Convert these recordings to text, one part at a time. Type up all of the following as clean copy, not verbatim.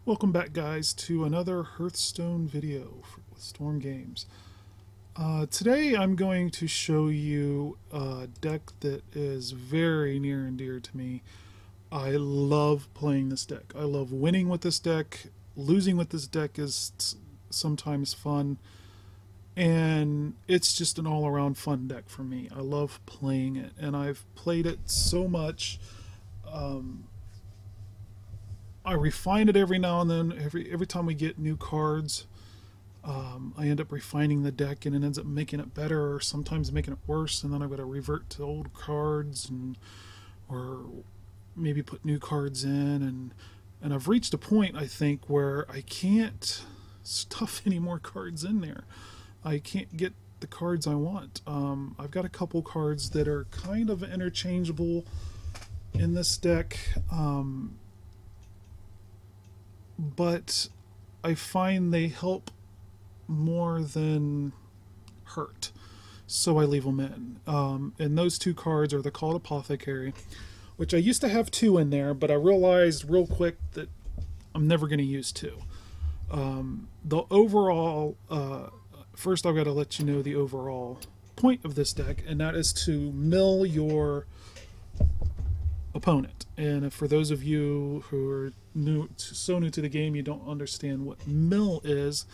Welcome back, guys, to another Hearthstone video with Storm Games. Today I'm going to show you a deck that is very near and dear to me. I love playing this deck. I love winning with this deck. Losing with this deck is sometimes fun. And it's just an all-around fun deck for me. I love playing it, and I've played it so much. I refine it every now and then. Every time we get new cards, I end up refining the deck, and it ends up making it better, or sometimes making it worse. And then I've got to revert to old cards, or maybe put new cards in. And I've reached a point, I think, where I can't stuff any more cards in there. I can't get the cards I want. I've got a couple cards that are kind of interchangeable in this deck. But I find they help more than hurt, so I leave them in. And those two cards are the Called Apothecary, which I used to have two in there, but I realized real quick that I'm never going to use two. The overall, first I've got to let you know the overall point of this deck, and that is to mill your opponent. And for those of you who are so new to the game, you don't understand what mill is.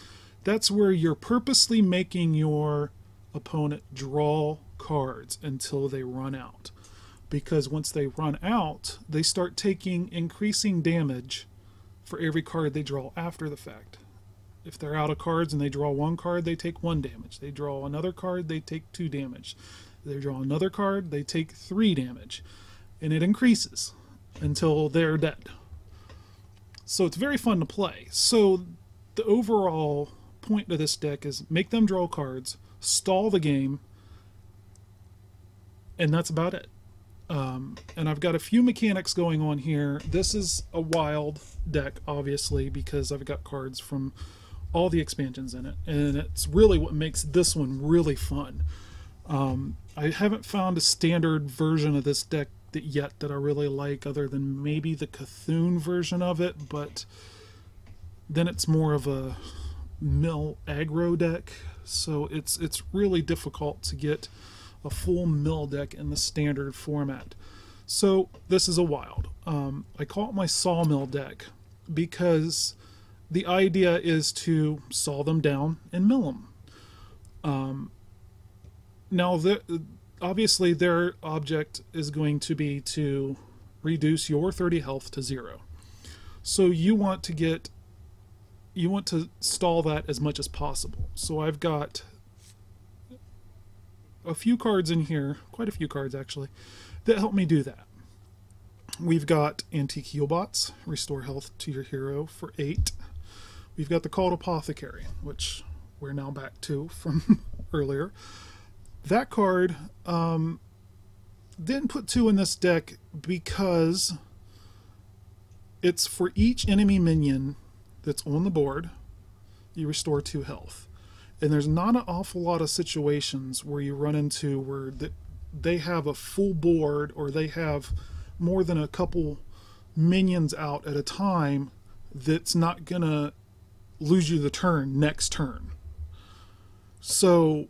That's where you're purposely making your opponent draw cards until they run out. Because once they run out, they start taking increasing damage for every card they draw after the fact. If they're out of cards and they draw one card, they take 1 damage. They draw another card, they take 2 damage. They draw another card, they take 3 damage. And it increases until they're dead. So it's very fun to play. So the overall point of this deck is make them draw cards, stall the game, and that's about it. And I've got a few mechanics going on here. This is a wild deck, obviously, because I've got cards from all the expansions in it, and it's really what makes this one really fun. I haven't found a standard version of this deck yet that I really like, other than maybe the Cthulhu version of it, but then it's more of a mill aggro deck, so it's really difficult to get a full mill deck in the standard format. So this is a wild. I call it my SAWMILL deck because the idea is to saw them down and mill them. Now, obviously their object is going to be to reduce your 30 health to 0. So you want to stall that as much as possible. So I've got a few cards in here, quite a few cards actually, that help me do that. We've got P.O Box, restore health to your hero for 8. We've got the Called Apothecary, which we're now back to from earlier. That card didn't put 2 in this deck because it's for each enemy minion that's on the board, you restore 2 health. And there's not an awful lot of situations where you run into where they have a full board, or they have more than a couple minions out at a time that's not going to lose you the turn next turn. So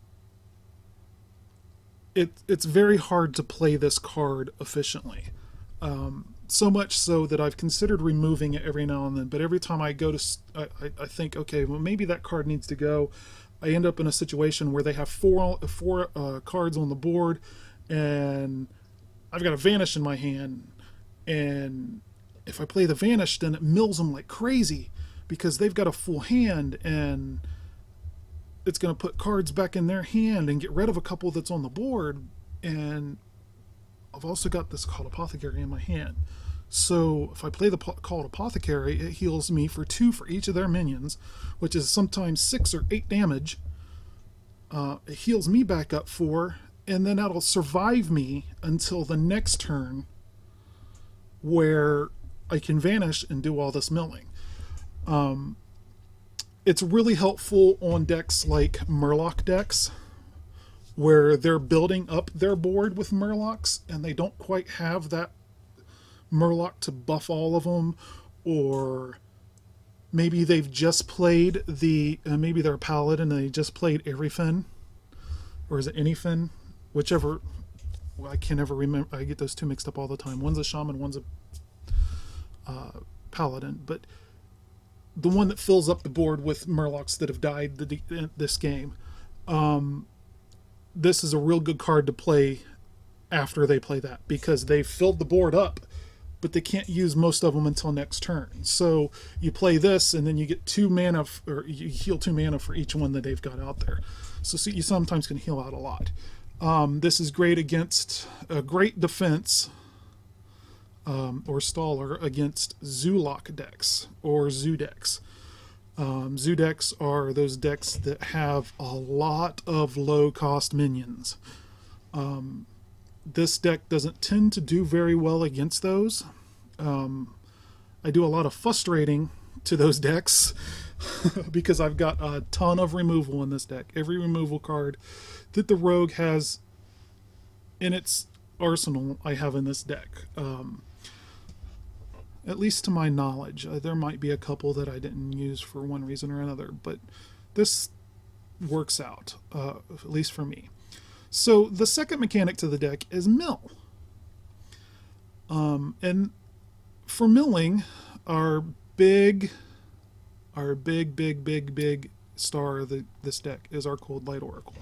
it's very hard to play this card efficiently. So much so that I've considered removing it every now and then, but every time I go to, I think, okay, well, maybe that card needs to go. I end up in a situation where they have four cards on the board, and I've got a Vanish in my hand, and if I play the Vanish, then it mills them like crazy because they've got a full hand, and it's going to put cards back in their hand and get rid of a couple that's on the board. And I've also got this Called Apothecary in my hand. So if I play the Called Apothecary, it heals me for 2 for each of their minions, which is sometimes 6 or 8 damage. It heals me back up 4, and then that'll survive me until the next turn where I can vanish and do all this milling. It's really helpful on decks like Murloc decks, where they're building up their board with Murlocs and they don't quite have that Murloc to buff all of them, or Maybe they've just played maybe they're a paladin and they just played Everyfin, or is it Anyfin? Whichever. I can't ever remember. I get those two mixed up all the time. One's a shaman, one's a paladin. But the one that fills up the board with murlocs that have died this game. This is a real good card to play after they play that, because they've filled the board up, but they can't use most of them until next turn. So you play this, and then you get 2 mana, or you heal 2 mana for each one that they've got out there. So you sometimes can heal out a lot. This is great against a great defense or staller against Zoolock decks or Zoo decks. Zoo decks are those decks that have a lot of low-cost minions. This deck doesn't tend to do very well against those. I do a lot of frustrating to those decks because I've got a ton of removal in this deck. Every removal card that the rogue has in its arsenal, I have in this deck. At least to my knowledge. There might be a couple that I didn't use for one reason or another, but this works out, at least for me. So the second mechanic to the deck is mill. And for milling, our big star of this deck is our Cold Light Oracle.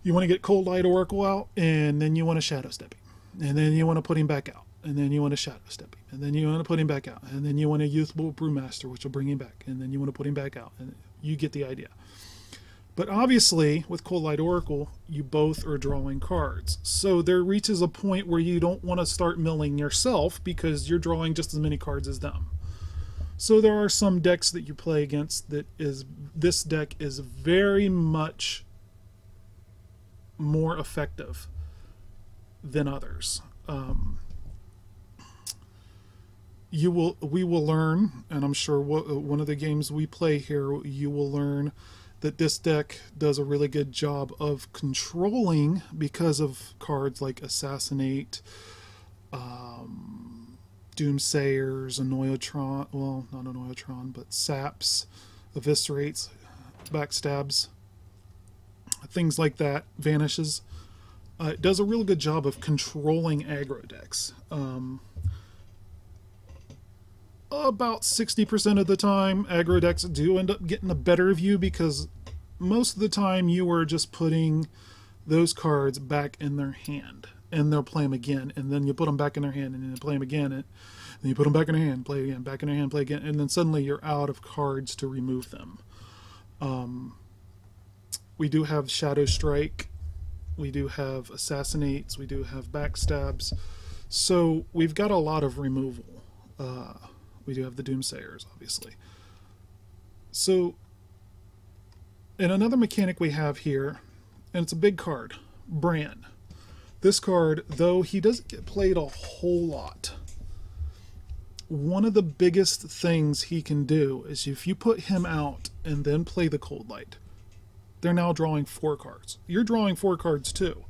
You want to get Cold Light Oracle out, and then you want to Shadow Step him, and then you want to put him back out, and then you want to Shadow Step him, and then you want to put him back out, and then you want a Youthful Brewmaster, which will bring him back, and then you want to put him back out, and you get the idea. But obviously, with Cold Light Oracle, you both are drawing cards. So there reaches a point where you don't want to start milling yourself because you're drawing just as many cards as them. So there are some decks that you play against this deck is very much more effective than others. We will learn, and I'm sure one of the games we play here, you will learn that this deck does a really good job of controlling because of cards like Assassinate, Doomsayers, Annoyotron, well, not Annoyotron, but Saps, Eviscerates, Backstabs, things like that, Vanishes. It does a real good job of controlling aggro decks. About 60% of the time, aggro decks do end up getting the better of you because most of the time you are just putting those cards back in their hand, and they'll play them again, and then you put them back in their hand, and then you play them again, and then you put them back in their hand, play again, back in their hand, play again, and then suddenly you're out of cards to remove them. We do have Shadow Strike, we do have Assassinates, we do have Backstabs, so we've got a lot of removal. We do have the Doomsayers, obviously. So, and another mechanic we have here, and it's a big card, Bran. This card, though he doesn't get played a whole lot, one of the biggest things he can do is if you put him out and then play the Cold Light, they're now drawing 4 cards. You're drawing 4 cards too.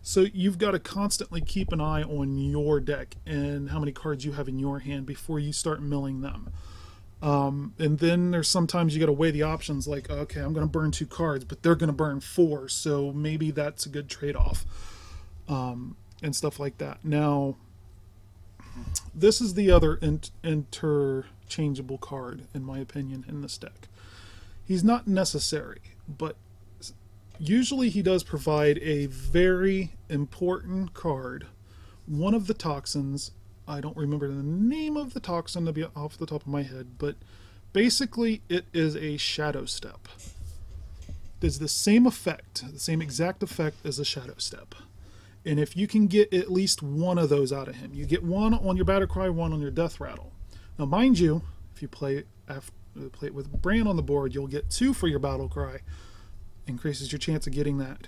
So you've got to constantly keep an eye on your deck and how many cards you have in your hand before you start milling them. And then there's sometimes you got to weigh the options like, okay, I'm going to burn 2 cards, but they're going to burn 4, so maybe that's a good trade-off, and stuff like that. Now, this is the other interchangeable card, in my opinion, in this deck. He's not necessary, but usually he does provide a very important card. One of the toxins, I don't remember the name of the toxin to be off the top of my head, but basically it is a Shadow Step. It is the same effect, the same exact effect as a Shadow Step. And if you can get at least one of those out of him, you get one on your Battle Cry, one on your Death Rattle. Now mind you, if you play it with Bran on the board, you'll get 2 for your Battle Cry. Increases your chance of getting that.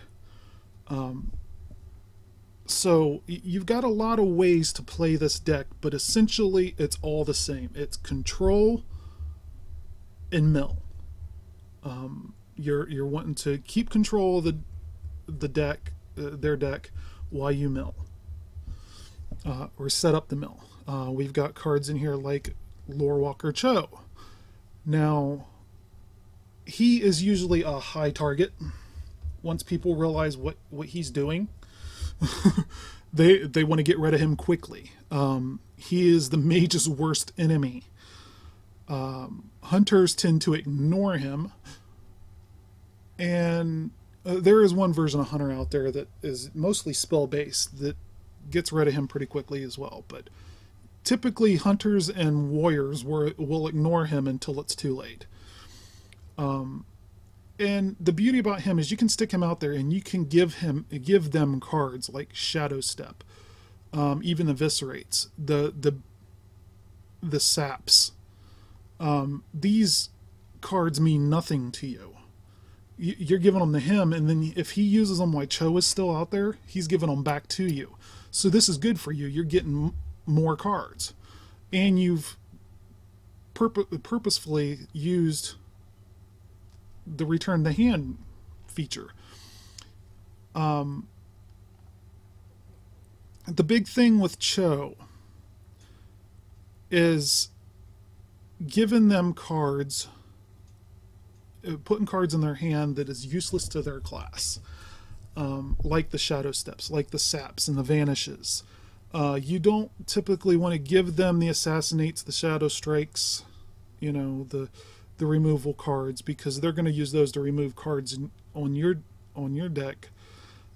So you've got a lot of ways to play this deck, but essentially it's all the same. It's control and mill. You're wanting to keep control of the deck, their deck, while you mill, or set up the mill. We've got cards in here like Lorewalker Cho. Now, he is usually a high target. Once people realize what he's doing, they want to get rid of him quickly. He is the mage's worst enemy. Hunters tend to ignore him, and there is one version of Hunter out there that is mostly spell based that gets rid of him pretty quickly as well. But typically, hunters and warriors will ignore him until it's too late. And the beauty about him is you can stick him out there and you can give them cards like Shadow Step, even the Viscerates, the Saps. These cards mean nothing to you. You're giving them to him, and then if he uses them while Cho is still out there, he's giving them back to you. So this is good for you. You're getting more cards, and you've purposefully used the return the hand feature. The big thing with Cho is giving them cards, putting cards in their hand that is useless to their class, like the Shadow Steps, like the Saps and the Vanishes. You don't typically want to give them the Assassinates, the Shadow Strikes, the removal cards, because they're going to use those to remove cards on your deck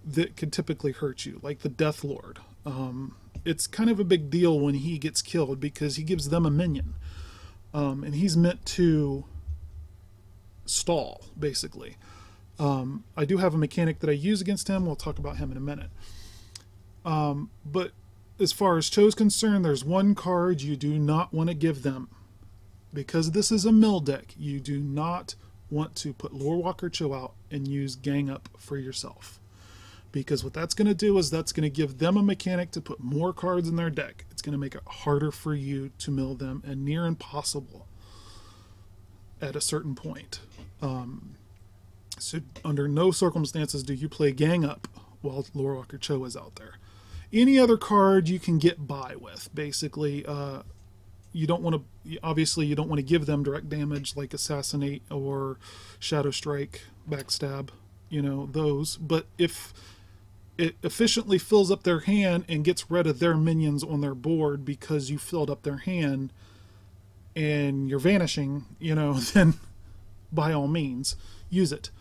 that could typically hurt you, like the Death Lord. It's kind of a big deal when he gets killed because he gives them a minion, and he's meant to stall, basically. I do have a mechanic that I use against him. We'll talk about him in a minute. But as far as Cho's concerned, there's one card you do not want to give them. Because this is a mill deck, you do not want to put Lorewalker Cho out and use Gang Up for yourself. Because what that's going to do is that's going to give them a mechanic to put more cards in their deck. It's going to make it harder for you to mill them and near impossible at a certain point. So under no circumstances do you play Gang Up while Lorewalker Cho is out there. Any other card you can get by with, basically. You don't want to, obviously you don't want to give them direct damage like Assassinate or Shadow Strike, Backstab, those. But if it efficiently fills up their hand and gets rid of their minions on their board because you filled up their hand and you're vanishing, then by all means, use it.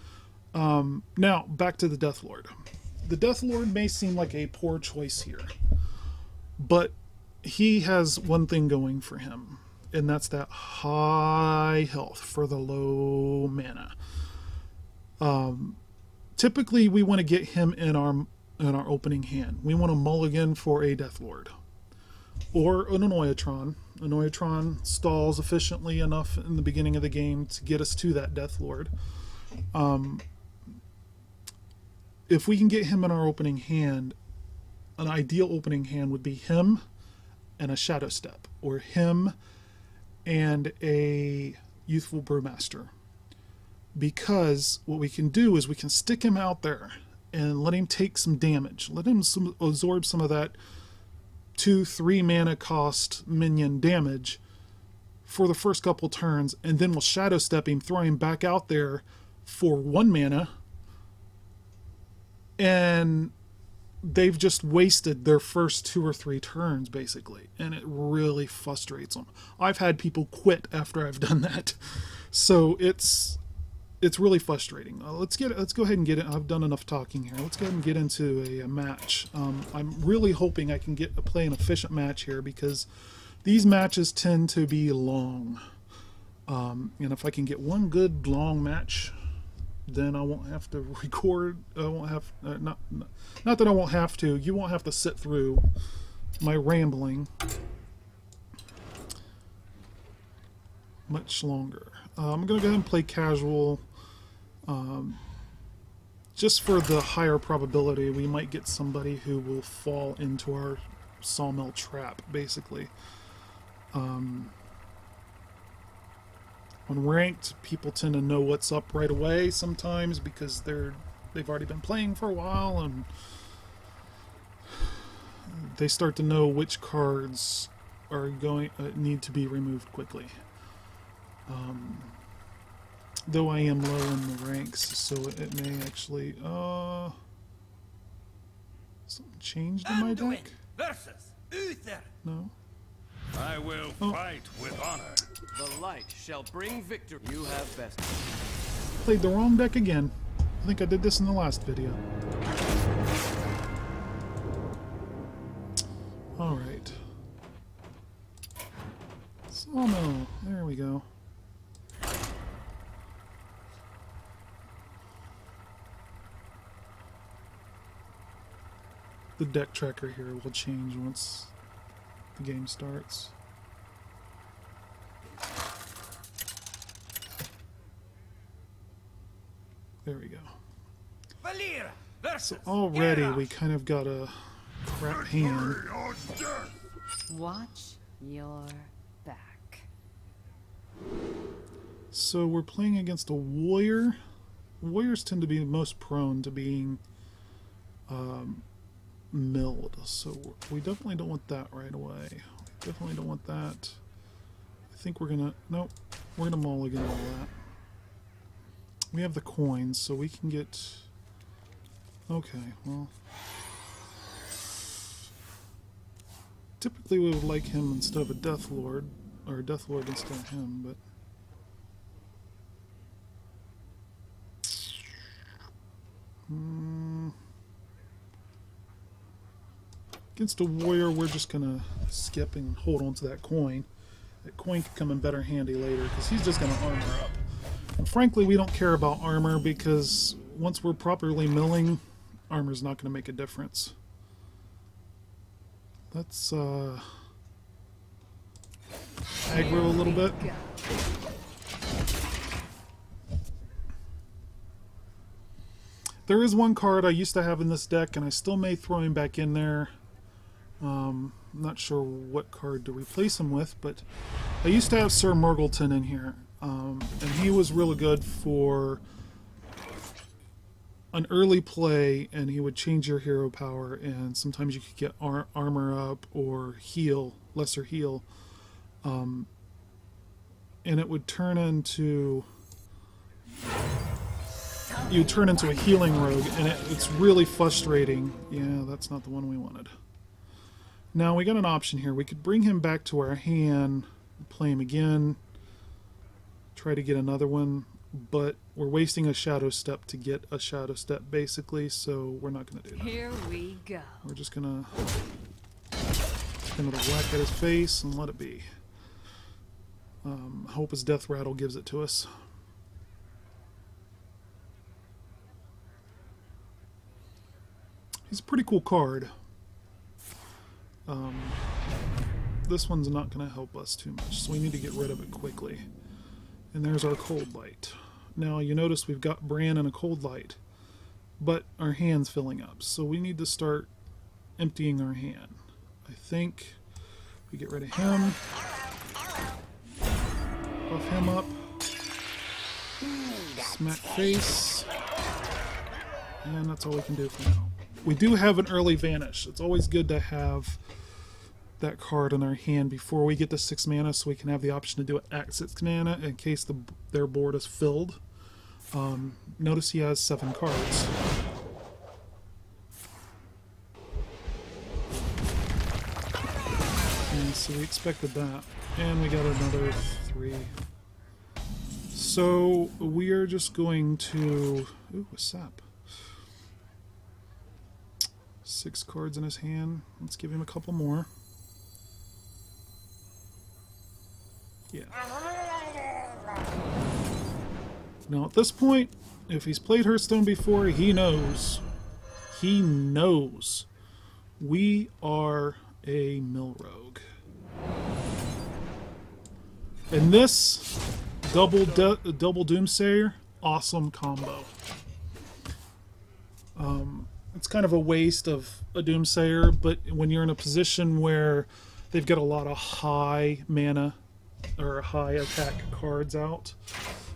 Now, back to the Death Lord. The Death Lord may seem like a poor choice here, but he has one thing going for him, and that's that high health for the low mana. Typically, we want to get him in our opening hand. We want to mulligan for a Death Lord or an Annoyatron. Annoyatron stalls efficiently enough in the beginning of the game to get us to that Death Lord. If we can get him in our opening hand, an ideal opening hand would be him and a Shadow Step, or him and a Youthful Brewmaster. Because what we can do is we can stick him out there and let him take some damage. Let him absorb some of that 2-3 mana cost minion damage for the first couple turns, and then we'll Shadow Step him, throw him back out there for 1 mana, and they've just wasted their first 2 or 3 turns, basically, and it really frustrates them. I've had people quit after I've done that, so it's really frustrating. Let's go ahead and get it. I've done enough talking here. Let's go ahead and get into a match. I'm really hoping I can play an efficient match here, because these matches tend to be long, and if I can get one good long match, then I won't have to record. I won't have not that I won't have to. You won't have to sit through my rambling much longer. I'm gonna go ahead and play casual, just for the higher probability we might get somebody who will fall into our SAWMILL trap, basically. On ranked, people tend to know what's up right away sometimes because they've already been playing for a while, and they start to know which cards are need to be removed quickly. Though I am low in the ranks, so it may actually... something changed in my deck? Versus Uther. No? I will fight with honor. The light shall bring victory. You have best. Played the wrong deck again. I think I did this in the last video. Alright. SAWMILL. There we go. The deck tracker here will change once the game starts. There we go. So already we kind of got a crap hand. Watch your back. So we're playing against a warrior. Warriors tend to be most prone to being milled, so we definitely don't want that right away. We definitely don't want that. I think we're gonna... Nope. We're gonna mulligan all that. We have the coins, so we can get... Okay, well... Typically we would like him instead of a Death Lord, or a Death Lord instead of him, but... Against a warrior, we're just gonna skip and hold on to that coin. That coin could come in better handy later, because he's just gonna armor up. And frankly, we don't care about armor, because once we're properly milling, armor's not gonna make a difference. Let's aggro a little bit. There is one card I used to have in this deck, and I still may throw him back in there. I'm not sure what card to replace him with, but I used to have Sir Murgleton in here, and he was really good for an early play, and he would change your hero power, and sometimes you could get armor up or heal, lesser heal, and it would turn into... You turn into a healing rogue, and it's really frustrating. Yeah, that's not the one we wanted. Now, we got an option here. We could bring him back to our hand, play him again, try to get another one, but we're wasting a shadow step to get a shadow step, basically, so we're not going to do that. Here we go. We're just going to whack at his face and let it be. Hope his death rattle gives it to us. He's a pretty cool card. This one's not going to help us too much, so we need to get rid of it quickly. And there's our Cold Light. Now you notice we've got Bran and a Cold Light, but our hand's filling up, so we need to start emptying our hand. I think we get rid of him, buff him up, smack face, and that's all we can do for now. We do have an early vanish. It's always good to have that card in our hand before we get to 6 mana, so we can have the option to do it at 6 mana in case their board is filled. Notice he has 7 cards. And so we expected that. And we got another 3. So we are just going to... Ooh, a sap. 6 cards in his hand. Let's give him a couple more. Yeah. Now at this point, if he's played Hearthstone before, he knows. He knows. We are a mill rogue. And this double Doomsayer, awesome combo. It's kind of a waste of a Doomsayer, but when you're in a position where they've got a lot of high mana or high attack cards out,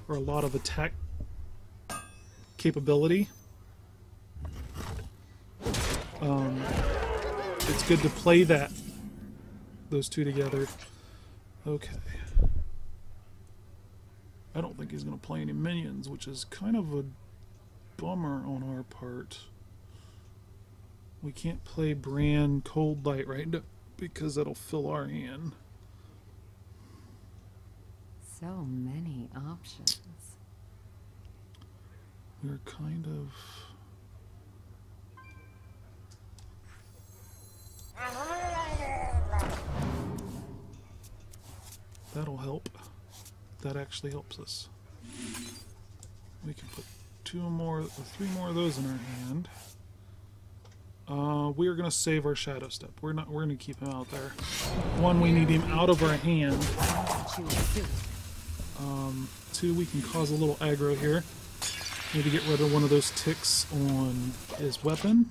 or a lot of attack capability, it's good to play those two together. Okay. I don't think he's going to play any minions, which is kind of a bummer on our part. We can't play Brand Cold Light right now because that'll fill our hand. So many options. We're kind of... That'll help. That actually helps us. We can put 3 more of those in our hand. We are going to save our Shadow Step. We're going to keep him out there. One, we need him out of our hand. 2, we can cause a little aggro here. Maybe get rid of one of those ticks on his weapon.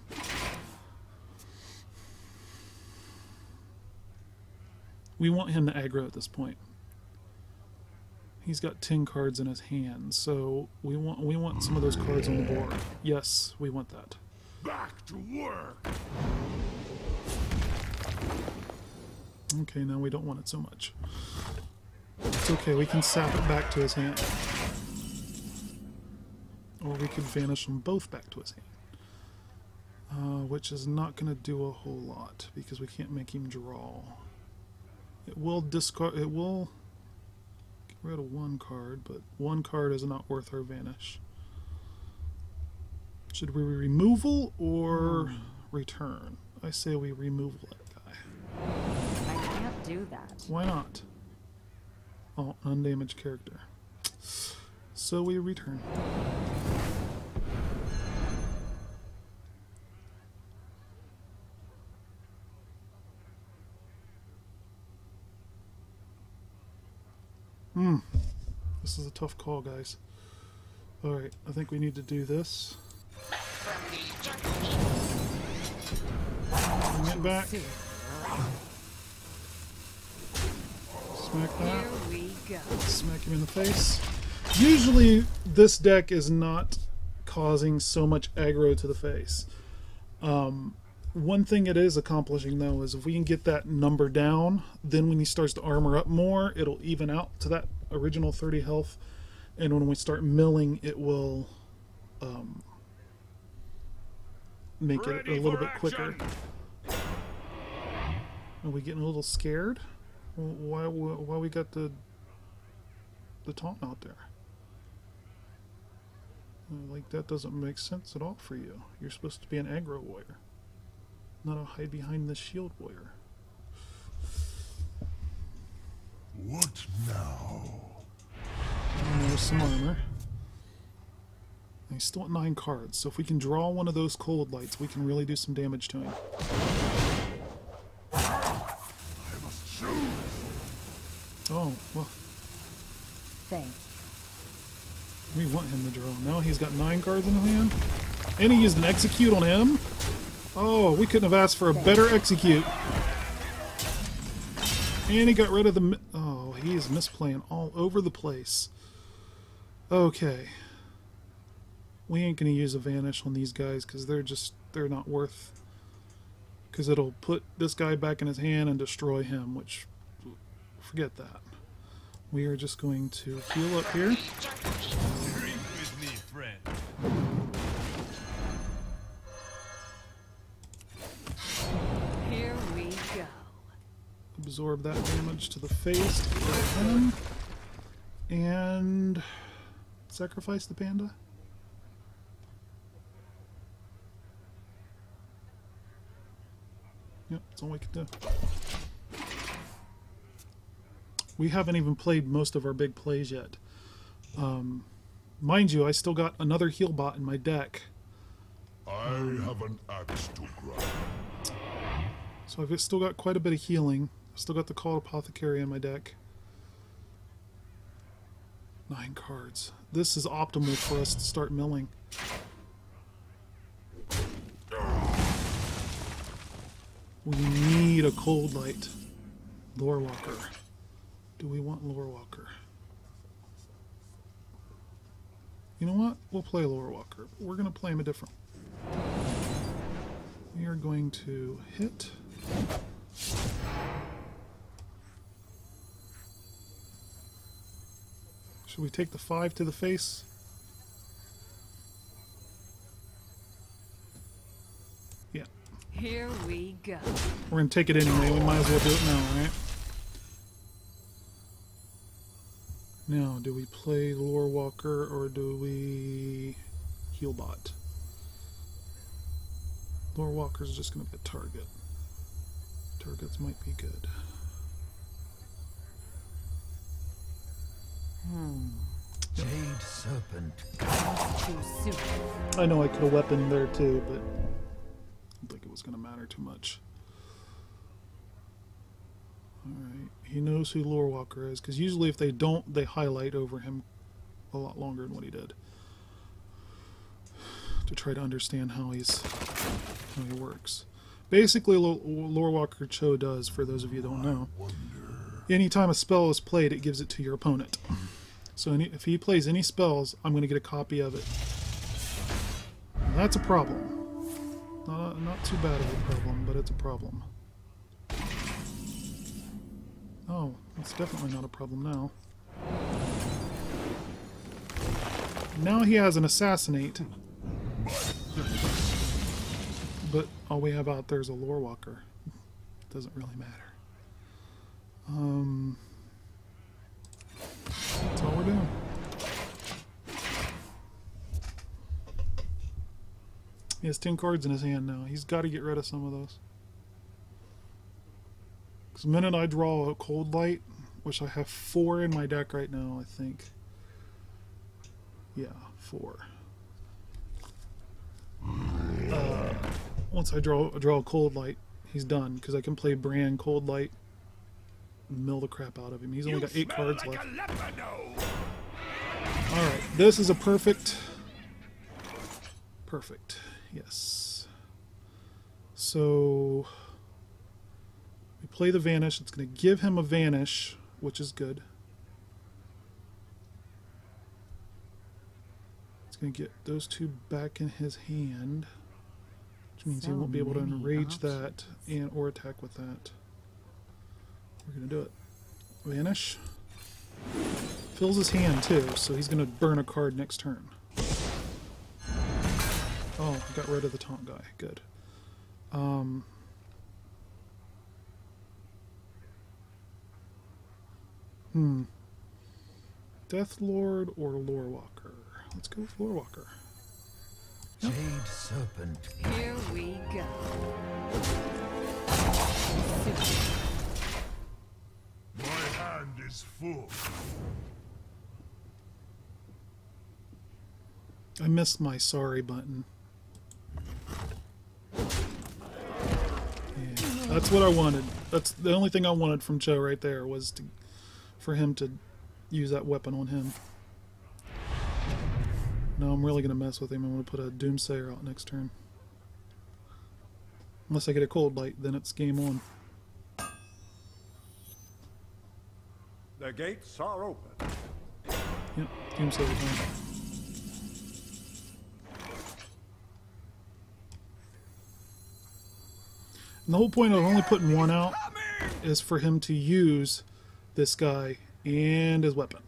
We want him to aggro at this point. He's got 10 cards in his hand, so we want some of those cards on the board. Yes, we want that. Back to work. Okay, now we don't want it so much. It's okay, we can sap it back to his hand. Or we could vanish them both back to his hand. Which is not going to do a whole lot, because we can't make him draw. It will discard, it will get rid of 1 card, but 1 card is not worth our vanish. Should we removal or return? I say we removal that guy. I can't do that. Why not? Oh, undamaged character. So we return. This is a tough call, guys. Alright, I think we need to do this. Bring it back. Smack that. Here we go. Smack him in the face. Usually this deck is not causing so much aggro to the face. One thing it is accomplishing though is if we can get that number down, then when he starts to armor up more, it'll even out to that original 30 health, and when we start milling, it will make it a little bit quicker. Are we getting a little scared? Why we got the taunt out there? Like, that doesn't make sense at all for you. You're supposed to be an aggro warrior, not a hide behind the shield warrior. What now? And there's some armor. And he's still at 9 cards, so if we can draw one of those cold lights, we can really do some damage to him. I must choose. Oh, well, Thanks. we want him to draw. Now he's got 9 cards in his hand. And he used an execute on him. Oh, we couldn't have asked for a better execute. And he got rid of the... Oh, he is misplaying all over the place. Okay. We ain't going to use a vanish on these guys because they're not worth... Because it'll put this guy back in his hand and destroy him, which... Forget that. We are just going to heal up here. Drink with me, friend. Here we go. Absorb that damage to the face to kill him. And sacrifice the panda. Yep, that's all we can do. We haven't even played most of our big plays yet. Mind you, I still got another heal bot in my deck. I have an axe to grind. So I've still got quite a bit of healing. I've still got the Called Apothecary in my deck. 9 cards. This is optimal for us to start milling. We need a Cold Light. Lore Walker. Do we want Lore Walker? You know what? We'll play Lore Walker. We're going to play him a different. We are going to hit. Should we take the 5 to the face? Yeah. Here we go. We're going to take it anyway. We might as well do it now, right? Now, do we play Lore Walker or do we heal bot? Lore Walker's just going to be a target. Targets might be good. Jade Serpent. Too soon. I know I could have weaponed there too, but I don't think it was going to matter too much. Alright, he knows who Lore Walker is, because usually if they don't, they highlight over him a lot longer than what he did. To try to understand how he works. Basically, Lore Walker Cho does, for those of you who don't know, anytime a spell is played, it gives it to your opponent. So if he plays any spells, I'm going to get a copy of it. Now, that's a problem. Not too bad of a problem, but it's a problem. Oh, it's definitely not a problem now. Now he has an assassinate. But all we have out there is a Lore Walker. Doesn't really matter. That's all we're doing. He has 10 cards in his hand now. He's got to get rid of some of those. Because the minute I draw a Cold Light, which I have 4 in my deck right now, I think. Yeah, 4. Once I draw a Cold Light, he's done. Because I can play Brand Cold Light and mill the crap out of him. He's only got 8 cards left. Alright, this is a perfect. Yes. So we play the Vanish. It's going to give him a Vanish, which is good. It's going to get those 2 back in his hand, which means he won't be able to enrage that and or attack with that. We're going to do it. Vanish. Fills his hand too, so he's going to burn a card next turn. Oh, got rid of the taunt guy. Good. Death Lord or Lore Walker? Let's go with Lore Walker. Jade Serpent. Here we go. My hand is full. I missed my sorry button. Yeah, that's what I wanted. That's the only thing I wanted from Joe right there, was for him to use that weapon on him. No, I'm really going to mess with him. I'm going to put a Doomsayer out next turn. Unless I get a Cold Light, then it's game on. The gates are open. Yep, Doomsayer time. And the whole point of only putting 1 out is for him to use this guy and his weapon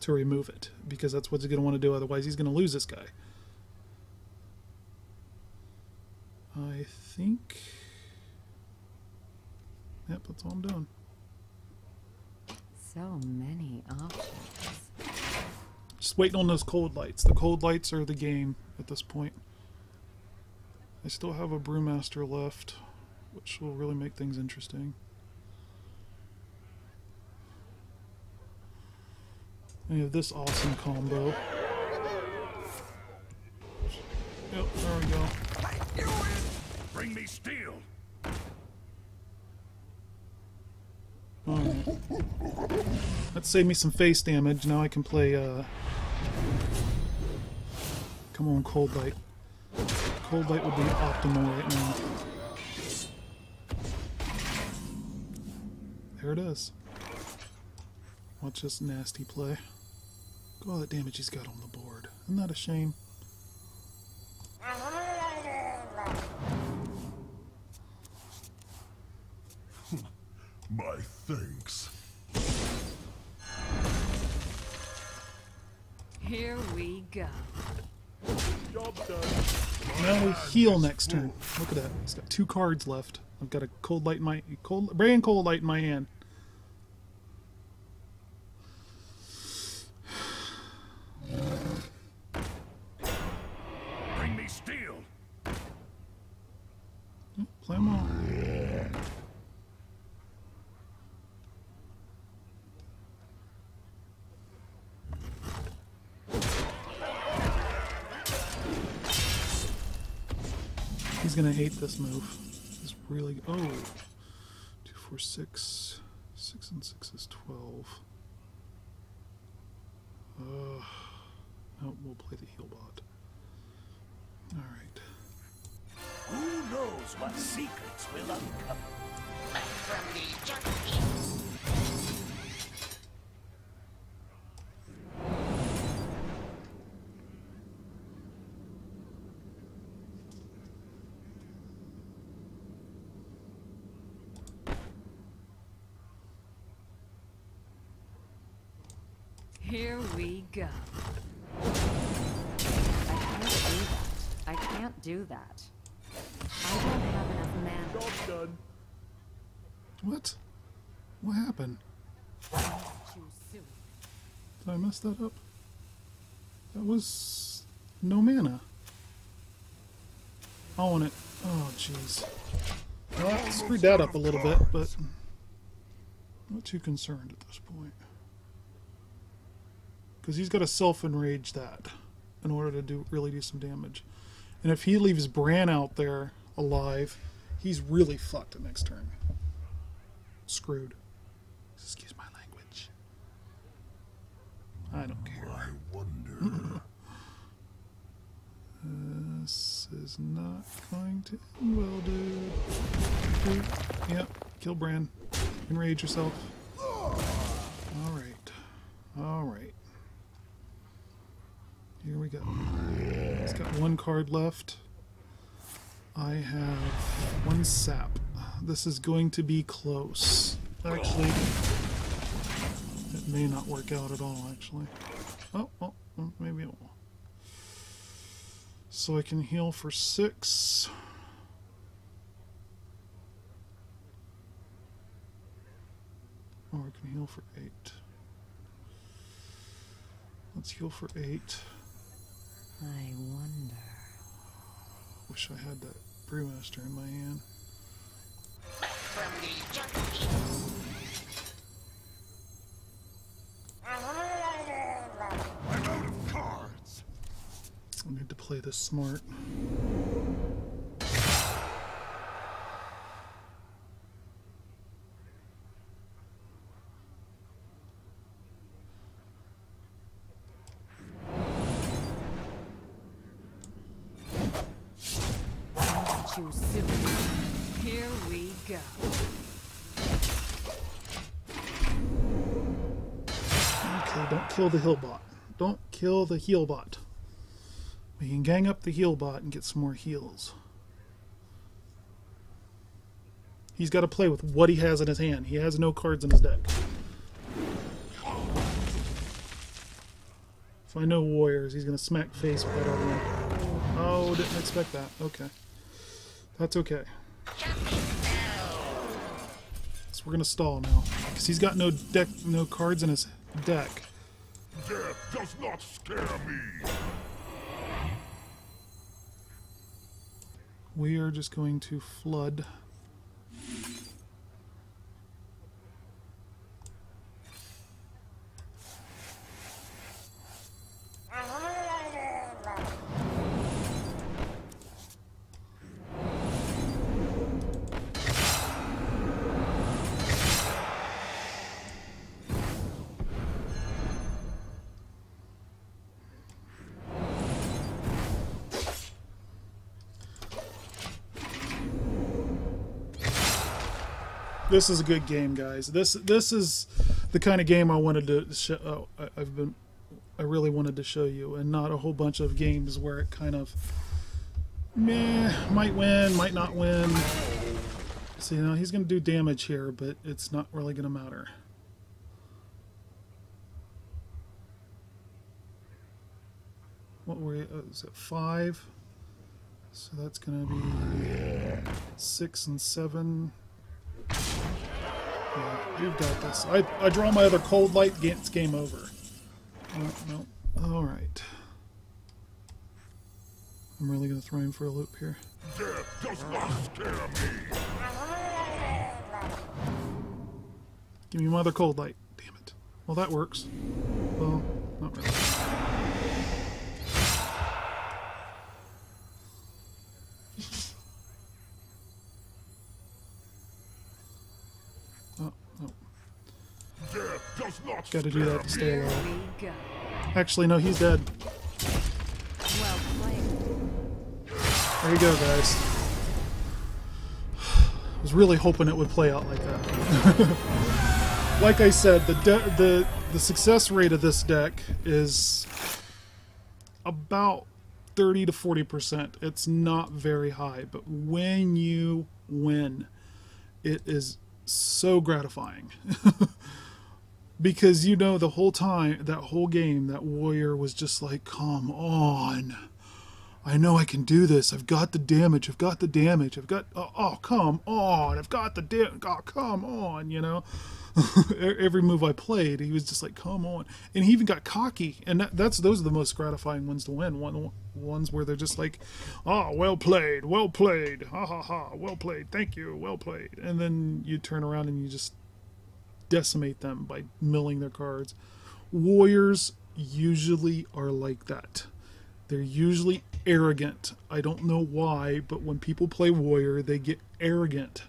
to remove it, because that's what he's going to want to do. Otherwise he's going to lose this guy. I think, yep, that's all I'm doing. So many options. Just waiting on those Cold Lights. The Cold Lights are the game at this point. I still have a Brewmaster left, which will really make things interesting. We have this awesome combo. Yep, there we go. Bring me steel. Alright. That saved me some face damage. Now I can play, come on, Cold Light. Cold Light would be optimal right now. There it is. Watch this nasty play. Look at all that damage he's got on the board. Isn't that a shame? My thanks. Here we go. Job done. Now we heal next turn. Look at that. He's got 2 cards left. I've got a cold light in my brand cold light in my hand. Bring me steel. Play them all. He's gonna hate this move. It's really 2, 4, 6. 6 and 6 is 12. No, we'll play the heal bot. All right. Who knows what secrets will uncover? From the jungle. Here we go. I can't do that. I don't have enough mana. Job done. What? What happened? Too soon. Did I mess that up? That was no mana. I want it. Oh, jeez. Well, I screwed that up a little bit, but not too concerned at this point. Because he's got to self-enrage that in order to really do some damage. And if he leaves Bran out there alive, he's really fucked the next turn. Screwed. Excuse my language. I don't care. I wonder. This is not going to end well, dude. Yep, kill Bran. Enrage yourself. Alright. Alright. Here we go. He's got 1 card left. I have 1 sap. This is going to be close. Actually, it may not work out at all, actually. Oh, maybe it will. So I can heal for 6. Or I can heal for 8. Let's heal for 8. I wonder. Wish I had that Brewmaster in my hand. From the jungle. I'm out of cards. I need to play this smart. Too soon. Here we go. Okay, don't kill the heal bot. Don't kill the heal bot. We can gang up the heal bot and get some more heals. He's got to play with what he has in his hand. He has no cards in his deck. If I know warriors, he's going to smack face with that other one. Oh, didn't expect that. Okay. That's okay. So we're going to stall now. Because he's got no cards in his deck. Death does not scare me. We are just going to flood. This is a good game, guys. This is the kind of game I wanted to show. I really wanted to show you, and not a whole bunch of games where it kind of might win, might not win. So you know he's going to do damage here, but it's not really going to matter. what were is it 5? So that's going to be 6 and 7. Yeah, you've got this. I draw my other cold light. It's game over. Oh, no. All right. I'm really going to throw him for a loop here. Death does not scare me. Give me my other cold light. Damn it. Well, that works. Well, not really. Oh, no. Death does not Got to do that to stay Here alive. we go. Actually, no, he's dead. Well played. There you go, guys. I was really hoping it would play out like that. Like I said, the success rate of this deck is about 30 to 40%. It's not very high, but when you win, it is so gratifying. Because you know the whole time, that whole game, that warrior was just like, come on. I know I can do this. I've got the damage. I've got the damage. I've got, oh, come on. I've got the damage. Oh, come on, you know. Every move I played, he was just like, come on. And he even got cocky. And those are the most gratifying ones to win. Ones where they're just like, oh, well played, ha ha ha, well played, thank you, well played. And then you turn around and you just decimate them by milling their cards. Warriors usually are like that. They're usually arrogant. I don't know why, but when people play warrior, they get arrogant.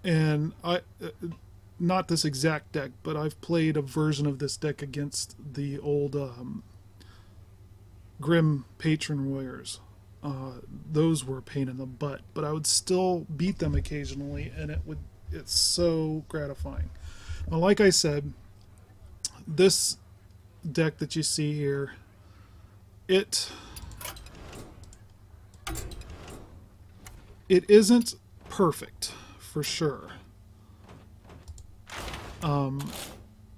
And not this exact deck, but I've played a version of this deck against the old Grim Patron Warriors. Those were a pain in the butt, but I would still beat them occasionally, and it's so gratifying. Now, like I said, this deck that you see here, it isn't perfect for sure.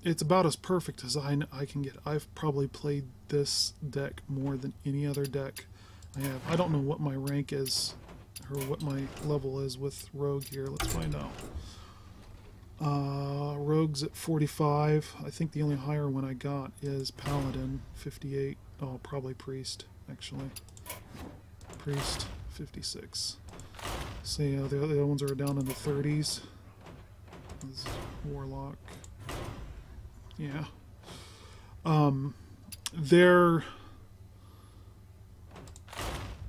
It's about as perfect as I can get. I've probably played this deck more than any other deck I have. I don't know what my rank is or what my level is with Rogue here. Let's find out. Rogue's at 45. I think the only higher one I got is Paladin, 58. Oh, probably Priest, actually. Priest, 56. So yeah, the other ones are down in the 30s. This is Warlock. Yeah.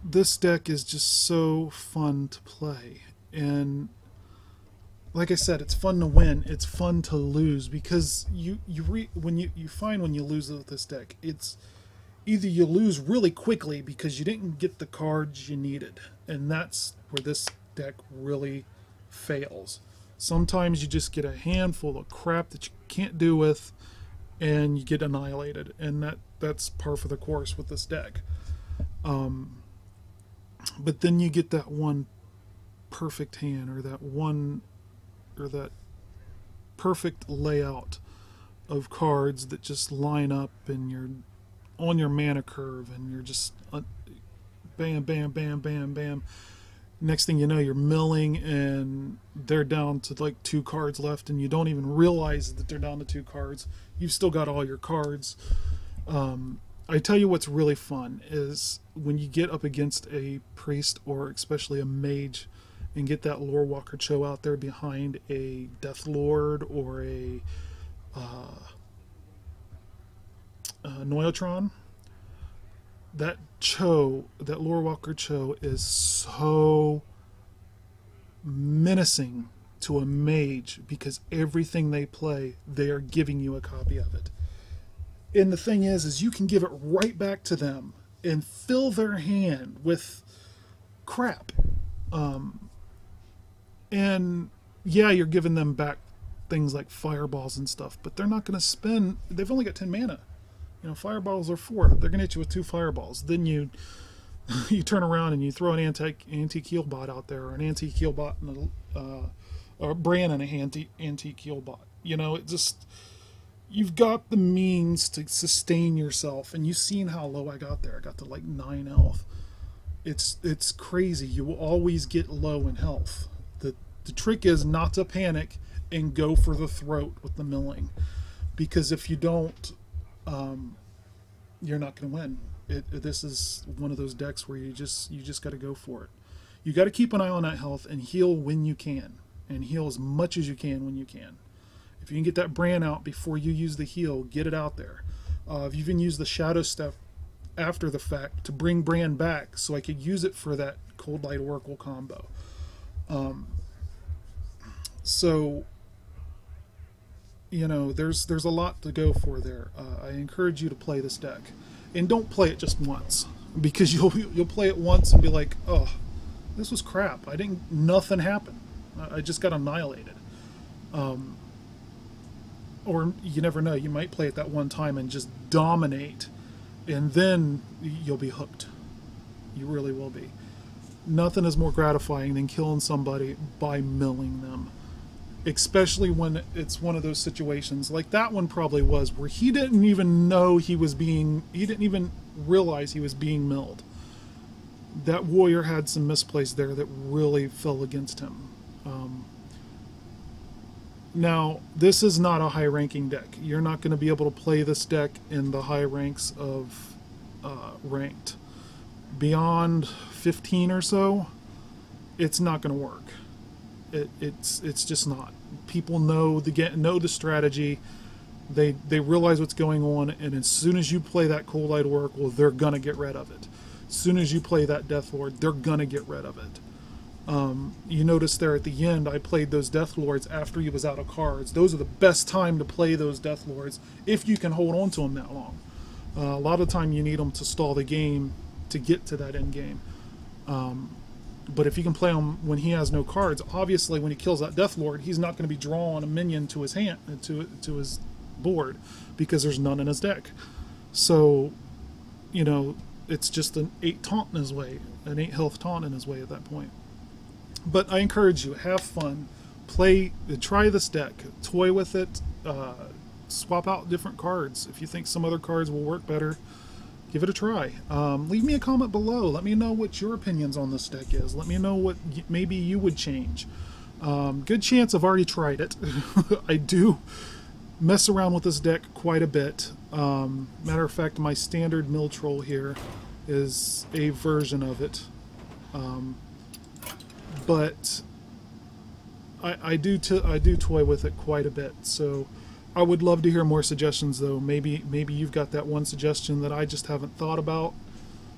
This deck is just so fun to play, and like I said, it's fun to win. It's fun to lose because when you lose with this deck, it's either you lose really quickly because you didn't get the cards you needed, and that's where this deck really fails. Sometimes you just get a handful of crap that you can't do with, and you get annihilated, and that's par for the course with this deck. But then you get that one perfect hand, or that perfect layout of cards that just line up, and you're on your mana curve, and you're just bam, bam, bam, bam, bam. Next thing you know, you're milling, and they're down to like 2 cards left, and you don't even realize that they're down to 2 cards. You've still got all your cards. I tell you what's really fun is when you get up against a priest, or especially a mage, and get that Lore Walker Cho out there behind a Death Lord or a Noyotron. That Lore Walker Cho is so menacing to a mage because everything they play, they are giving you a copy of it. And the thing is you can give it right back to them and fill their hand with crap. And yeah, you're giving them back things like fireballs and stuff, but they're not going to spend, they've only got 10 mana. You know, fireballs are 4. They're going to hit you with 2 fireballs. Then you turn around and you throw an anti-Keel bot out there, or an anti-Keel bot and or Bran and an anti-Keel bot. You know, it just, you've got the means to sustain yourself, and you've seen how low I got there. I got to like 9 health. It's crazy. You will always get low in health. The trick is not to panic and go for the throat with the milling, because if you don't, you're not going to win. This is one of those decks where you just got to go for it. You got to keep an eye on that health and heal when you can, and heal as much as you can when you can. If you can get that brand out before you use the heal, get it out there. I've even used the shadow stuff after the fact to bring brand back so I could use it for that Cold Light Oracle combo. So, you know, there's a lot to go for there. I encourage you to play this deck, and don't play it just once, because you'll play it once and be like, oh, this was crap. Nothing happened. I just got annihilated. Or you never know. You might play it that one time and just dominate, and then you'll be hooked. You really will be. Nothing is more gratifying than killing somebody by milling them. Especially when it's one of those situations like that one probably was, where he didn't even know he didn't even realize he was being milled. That warrior had some misplays there that really fell against him. Now, this is not a high-ranking deck. You're not going to be able to play this deck in the high ranks of ranked. Beyond 15 or so, it's not going to work. It's just not. People know the strategy. They realize what's going on, and as soon as you play that Cold Light Oracle, they're gonna get rid of it. As soon as you play that Death Lord, they're gonna get rid of it. You notice there at the end, I played those Death Lords after he was out of cards. Those are the best time to play those Death Lords if you can hold on to them that long. A lot of time you need them to stall the game to get to that end game. But if you can play him when he has no cards, obviously when he kills that Death Lord, he's not going to be drawing a minion to his hand, to his board, because there's none in his deck. So, you know, it's just an 8 taunt in his way, an 8 health taunt in his way at that point. But I encourage you, have fun, try this deck, toy with it, swap out different cards. If you think some other cards will work better, give it a try. Leave me a comment below. Let me know what your opinions on this deck is. Let me know what maybe you would change. Good chance I've already tried it. I do mess around with this deck quite a bit. Matter of fact, my standard mill troll here is a version of it. But I do toy with it quite a bit. So I would love to hear more suggestions, though. Maybe you've got that one suggestion that I just haven't thought about,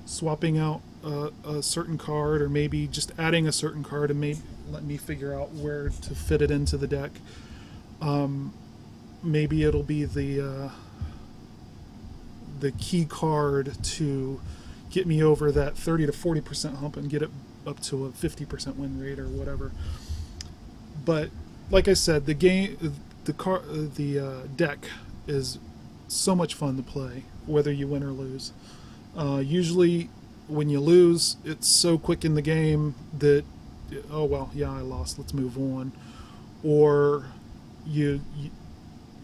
swapping out a certain card, or maybe just adding a certain card, and maybe let me figure out where to fit it into the deck. Maybe it'll be the key card to get me over that 30 to 40% hump and get it up to a 50% win rate or whatever. But like I said, the deck is so much fun to play, whether you win or lose. Usually when you lose, it's so quick in the game that, oh well, yeah, I lost, let's move on. Or you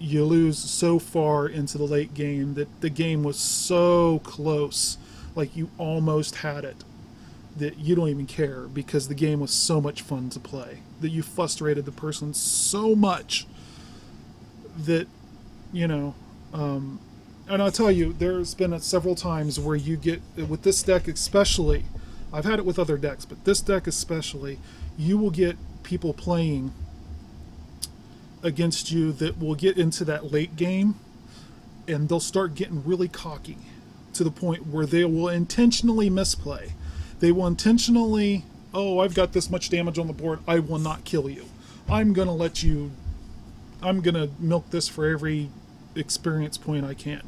lose so far into the late game that the game was so close, like you almost had it, that you don't even care, because the game was so much fun to play, that you frustrated the person so much that, you know, and I'll tell you, there's been several times where you get, with this deck especially, I've had it with other decks, but this deck especially, you will get people playing against you that will get into that late game, and they'll start getting really cocky to the point where they will intentionally misplay. They will intentionally, oh, I've got this much damage on the board, I will not kill you. I'm going to milk this for every experience point I can,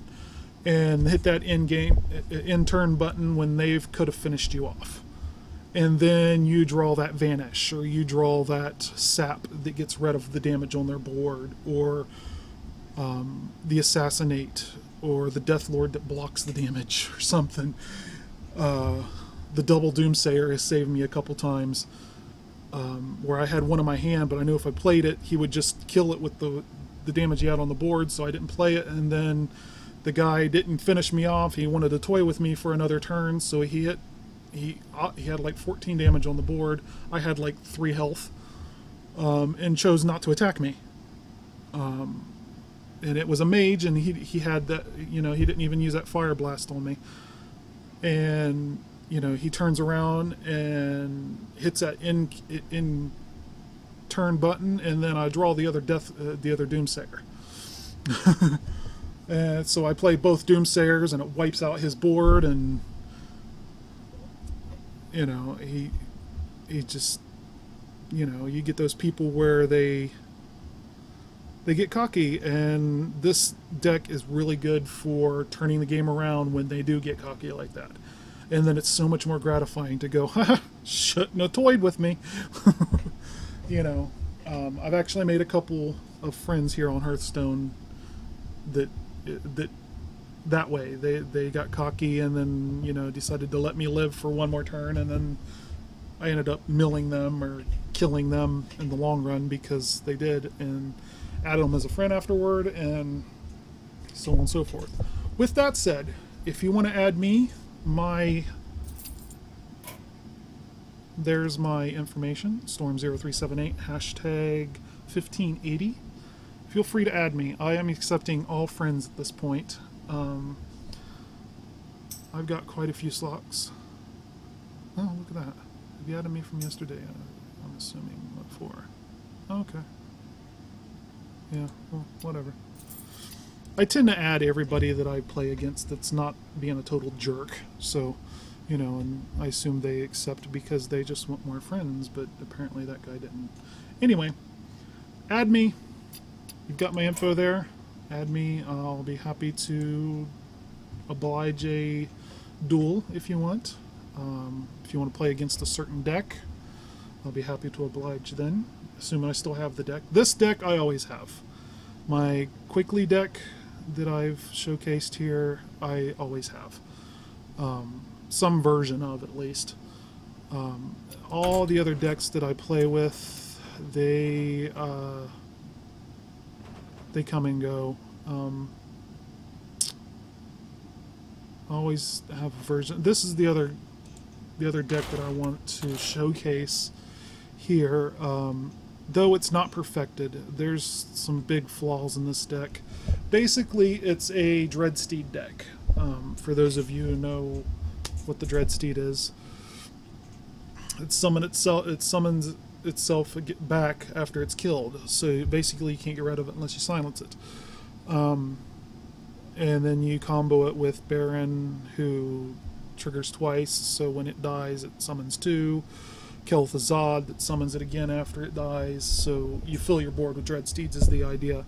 and hit that end turn button when they could have finished you off. And then you draw that Vanish, or you draw that Sap that gets rid of the damage on their board, or the Assassinate, or the Death Lord that blocks the damage, or something. The double Doomsayer has saved me a couple times, where I had one in my hand, but I knew if I played it, he would just kill it with the the damage he had on the board, so I didn't play it. And then the guy didn't finish me off. He wanted to toy with me for another turn, so he had like 14 damage on the board. I had like 3 health, and chose not to attack me. And it was a mage, and he had that, he didn't even use that fire blast on me. And he turns around and hits that in turn button, and then I draw the other Doomsayer. And so I play both Doomsayers, and it wipes out his board, and he just, you get those people where they get cocky, and this deck is really good for turning the game around when they do get cocky like that. And then it's so much more gratifying to go, haha, shouldn't have toyed with me. I've actually made a couple of friends here on Hearthstone that way. They got cocky and then, decided to let me live for one more turn, and then I ended up milling them or killing them in the long run because they did, and added them as a friend afterward, and so on and so forth. With that said, if you want to add me, there's my information, Storm0378, hashtag 1580. Feel free to add me. I am accepting all friends at this point. I've got quite a few slots. Oh, look at that. Have you added me from yesterday? I'm assuming what for. Oh, okay. Yeah, well, whatever. I tend to add everybody that I play against that's not being a total jerk. So, and I assume they accept because they just want more friends, but apparently that guy didn't. Anyway, add me. You've got my info there. Add me. I'll be happy to oblige a duel if you want. If you want to play against a certain deck, I'll be happy to oblige then, assuming I still have the deck. This deck I always have. My Quickly deck that I've showcased here, I always have. Some version of, at least. All the other decks that I play with, they come and go. I always have a version. This is the other deck that I want to showcase here. Though it's not perfected, there's some big flaws in this deck. Basically, it's a Dreadsteed deck. For those of you who know what the Dreadsteed is, it summons itself back after it's killed. So basically, you can't get rid of it unless you silence it. And then you combo it with Baron, who triggers twice. So when it dies, it summons 2. Kel'Thuzad that summons it again after it dies, so you fill your board with Dreadsteeds is the idea.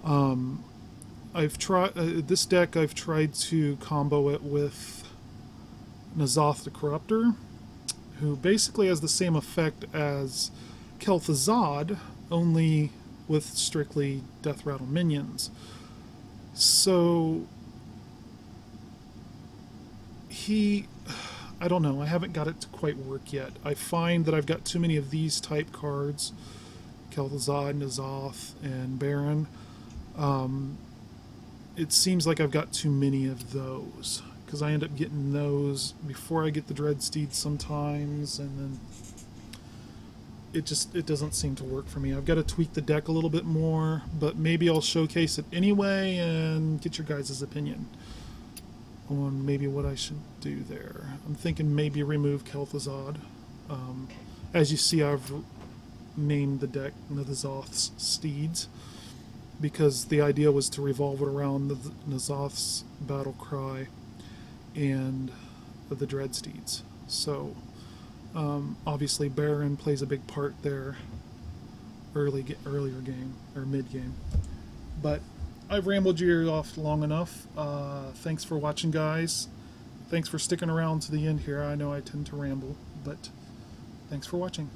I've tried this deck. I've tried to combo it with N'Zoth the Corruptor, who basically has the same effect as Kel'Thuzad, only with strictly Death Rattle minions. So I don't know, I haven't got it to quite work yet. I find that I've got too many of these type cards, Kel'Thuzad, N'Zoth, and Baron. It seems like I've got too many of those, because I end up getting those before I get the Dreadsteed sometimes, and then it doesn't seem to work for me. I've got to tweak the deck a little bit more, but maybe I'll showcase it anyway and get your guys' opinion on maybe what I should do there. I'm thinking maybe remove Kel'Thuzad. As you see, I've named the deck N'Zoth's Steeds, because the idea was to revolve it around N'Zoth's battle cry and the Dreadsteeds. So obviously Baron plays a big part there earlier game or mid game. But I've rambled your ear off long enough. Thanks for watching, guys. Thanks for sticking around to the end here. I know I tend to ramble, but thanks for watching.